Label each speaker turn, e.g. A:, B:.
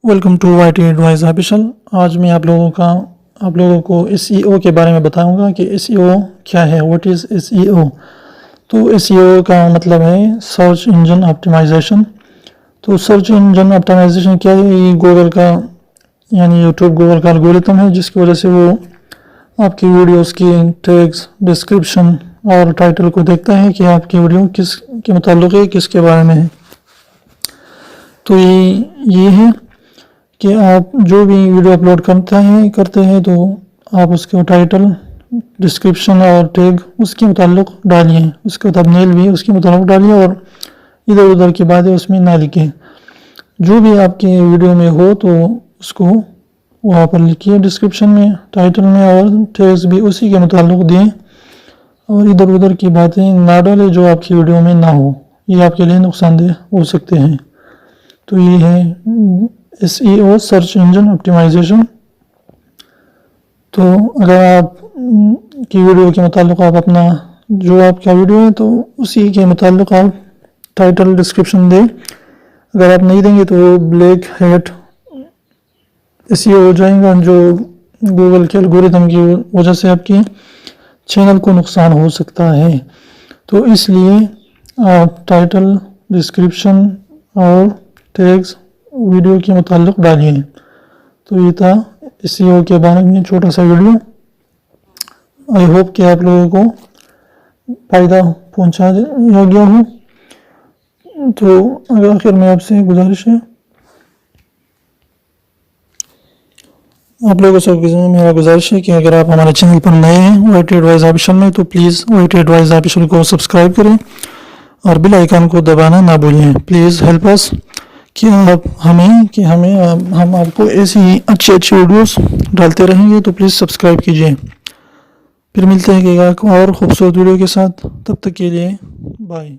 A: Welcome to YT advice official. आज मैं आप लोगों को SEO के बारे में बताऊंगा कि SEO क्या है, व्हाट इज़ SEO। तो SEO का मतलब है सर्च इंजन ऑप्टिमाइजेशन। तो सर्च इंजन ऑप्टिमाइजेशन क्या है? ये गूगल का यानी यूट्यूब गूगल का एल्गोरिथम है, जिसकी वजह से वो आपकी वीडियोस की टैग्स, डिस्क्रिप्शन और टाइटल को देखता है कि आपकी वीडियो किस के मुताल्लिक़ है, किसके बारे में है। तो ये है कि आप जो भी वीडियो अपलोड करते हैं तो आप उसके टाइटल, डिस्क्रिप्शन और टैग उसके मुताल्लिक़ डालिए, उसके थंबनेल भी उसके मुताल्लिक़ डालिए और इधर उधर की बातें उसमें ना लिखें। जो भी आपके वीडियो में हो तो उसको वहाँ पर लिखिए डिस्क्रिप्शन में, टाइटल में, और टैग्स भी उसी के मुताल्लिक़ दें और इधर उधर की बातें ना डालें जो आपकी वीडियो में ना हो। ये आपके लिए नुकसानदेह हो सकते हैं। तो ये है SEO, सर्च इंजन ऑप्टिमाइजेशन। तो अगर आप की वीडियो के मुताल्लिक़ आप अपना जो आपका वीडियो है तो उसी के मुताल्लिक़ आप टाइटल, डिस्क्रिप्शन दें। अगर आप नहीं देंगे तो ब्लैक हैट SEO हो जाएगा, जो गूगल के एल्गोरिथम की वजह से आपके चैनल को नुकसान हो सकता है। तो इसलिए आप टाइटल, डिस्क्रिप्शन और टैग्स वीडियो के मुताल्लिक़ डालिए। तो ये था SEO के बारे में छोटा सा वीडियो। आई होप कि आप लोगों को फ़ायदा पहुंचा गया हो। तो आखिर में आपसे गुजारिश है, आप लोगों से मेरा गुजारिश है कि अगर आप हमारे चैनल पर नए हैं YT एडवाइस ऑफिशियल में, तो प्लीज़ YT एडवाइस ऑफिशियल को सब्सक्राइब करें और बेल आइकन को दबाना ना भूलें। प्लीज़ हेल्प अस कि हम आपको ऐसी ही अच्छी वीडियोस डालते रहेंगे। तो प्लीज़ सब्सक्राइब कीजिए। फिर मिलते हैं एक और खूबसूरत वीडियो के साथ। तब तक के लिए बाय।